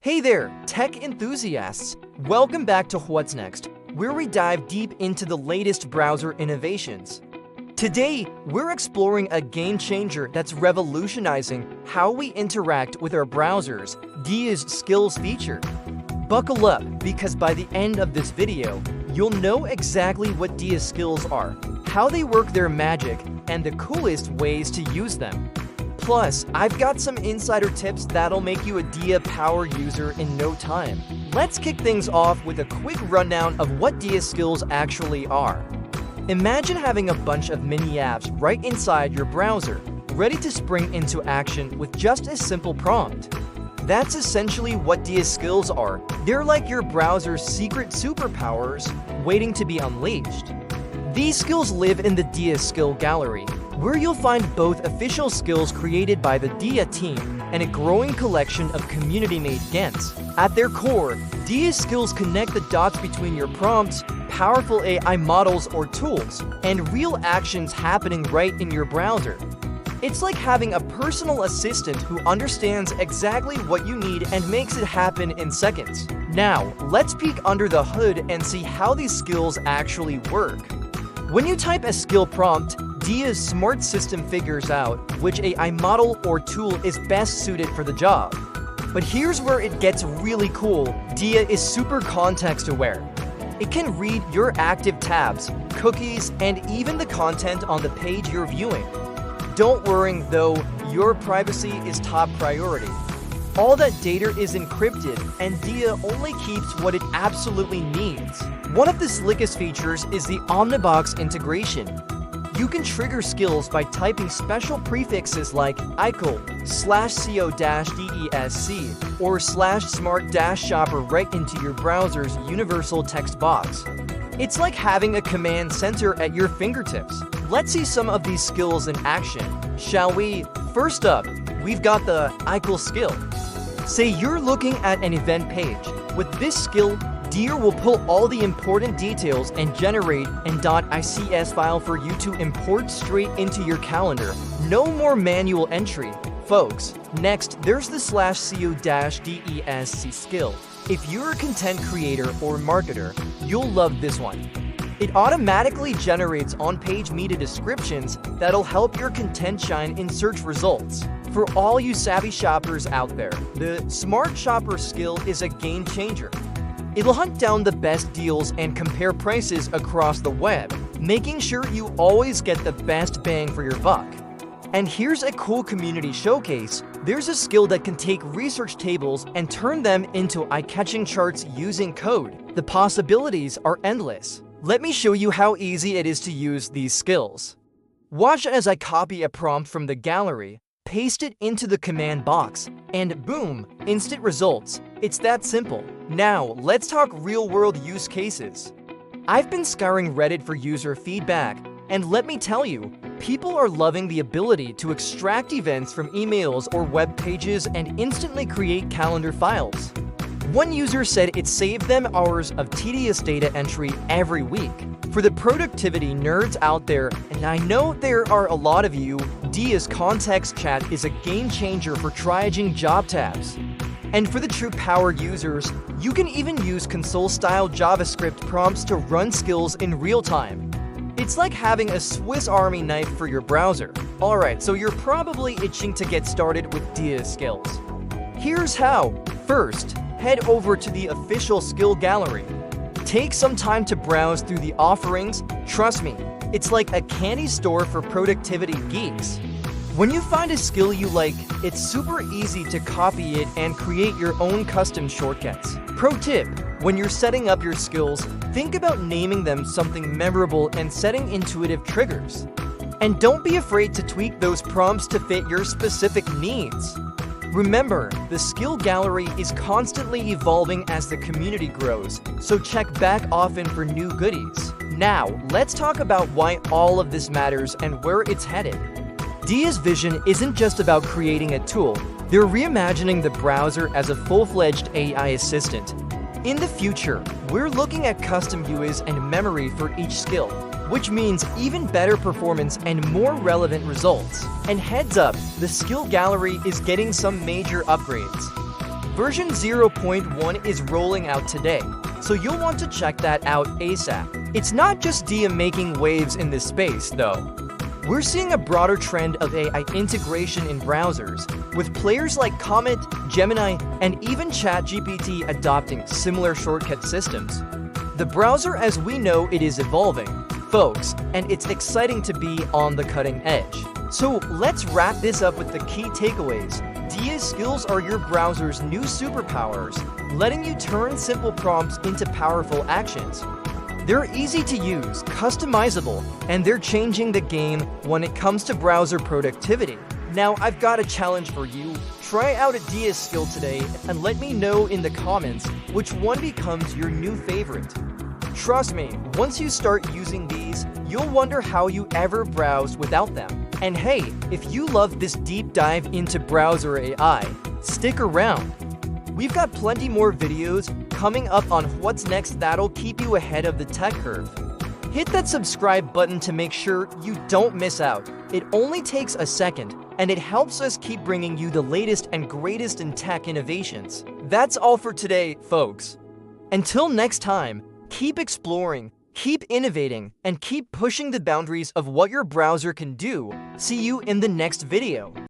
Hey there, tech enthusiasts! Welcome back to What's Next, where we dive deep into the latest browser innovations. Today, we're exploring a game changer that's revolutionizing how we interact with our browsers, Dia's Skills feature. Buckle up, because by the end of this video, you'll know exactly what Dia's Skills are, how they work their magic, and the coolest ways to use them. Plus, I've got some insider tips that'll make you a Dia power user in no time. Let's kick things off with a quick rundown of what Dia Skills actually are. Imagine having a bunch of mini apps right inside your browser, ready to spring into action with just a simple prompt. That's essentially what Dia Skills are. They're like your browser's secret superpowers waiting to be unleashed. These skills live in the Dia Skill Gallery, where you'll find both official skills created by the Dia team and a growing collection of community-made GEMs. At their core, Dia Skills connect the dots between your prompts, powerful AI models or tools, and real actions happening right in your browser. It's like having a personal assistant who understands exactly what you need and makes it happen in seconds. Now, let's peek under the hood and see how these skills actually work. When you type a skill prompt, Dia's smart system figures out which AI model or tool is best suited for the job. But here's where it gets really cool. Dia is super context aware. It can read your active tabs, cookies, and even the content on the page you're viewing. Don't worry though, your privacy is top priority. All that data is encrypted, and Dia only keeps what it absolutely needs. One of the slickest features is the Omnibox integration. You can trigger skills by typing special prefixes like ical, /seo-desc, or /smart-shopper right into your browser's universal text box. It's like having a command center at your fingertips. Let's see some of these skills in action, shall we? First up, we've got the ical skill. Say you're looking at an event page. With this skill, Dia will pull all the important details and generate an .ics file for you to import straight into your calendar. No more manual entry, folks. Next, there's the /seo-desc skill. If you're a content creator or marketer, you'll love this one. It automatically generates on-page meta descriptions that'll help your content shine in search results. For all you savvy shoppers out there, the Smart Shopper skill is a game changer. It'll hunt down the best deals and compare prices across the web, making sure you always get the best bang for your buck. And here's a cool community showcase. There's a skill that can take research tables and turn them into eye-catching charts using code. The possibilities are endless. Let me show you how easy it is to use these skills. Watch as I copy a prompt from the gallery, paste it into the command box, and boom, instant results. It's that simple. Now, let's talk real-world use cases. I've been scouring Reddit for user feedback, and let me tell you, people are loving the ability to extract events from emails or web pages and instantly create calendar files. One user said it saved them hours of tedious data entry every week. For the productivity nerds out there, and I know there are a lot of you, Dia's context chat is a game changer for triaging job tabs. And for the true power users, you can even use console-style JavaScript prompts to run skills in real time. It's like having a Swiss Army knife for your browser. Alright, so you're probably itching to get started with Dia Skills. Here's how. First, head over to the official skill gallery. Take some time to browse through the offerings. Trust me, it's like a candy store for productivity geeks. When you find a skill you like, it's super easy to copy it and create your own custom shortcuts. Pro tip, when you're setting up your skills, think about naming them something memorable and setting intuitive triggers. And don't be afraid to tweak those prompts to fit your specific needs. Remember, the skill gallery is constantly evolving as the community grows, so check back often for new goodies. Now, let's talk about why all of this matters and where it's headed. Dia's vision isn't just about creating a tool, they're reimagining the browser as a full-fledged AI assistant. In the future, we're looking at custom UIs and memory for each skill, which means even better performance and more relevant results. And heads up, the skill gallery is getting some major upgrades. Version 0.1 is rolling out today, so you'll want to check that out ASAP. It's not just DM making waves in this space, though. We're seeing a broader trend of AI integration in browsers, with players like Comet, Gemini, and even ChatGPT adopting similar shortcut systems. The browser as we know it is evolving, folks, and it's exciting to be on the cutting edge. So let's wrap this up with the key takeaways. DIA skills are your browser's new superpowers, letting you turn simple prompts into powerful actions. They're easy to use, customizable, and they're changing the game when it comes to browser productivity. Now, I've got a challenge for you. Try out a DIA skill today and let me know in the comments which one becomes your new favorite. Trust me, once you start using these, you'll wonder how you ever browsed without them. And hey, if you love this deep dive into browser AI, stick around. We've got plenty more videos coming up on what's next that'll keep you ahead of the tech curve. Hit that subscribe button to make sure you don't miss out. It only takes a second, and it helps us keep bringing you the latest and greatest in tech innovations. That's all for today, folks. Until next time, keep exploring, keep innovating, and keep pushing the boundaries of what your browser can do. See you in the next video.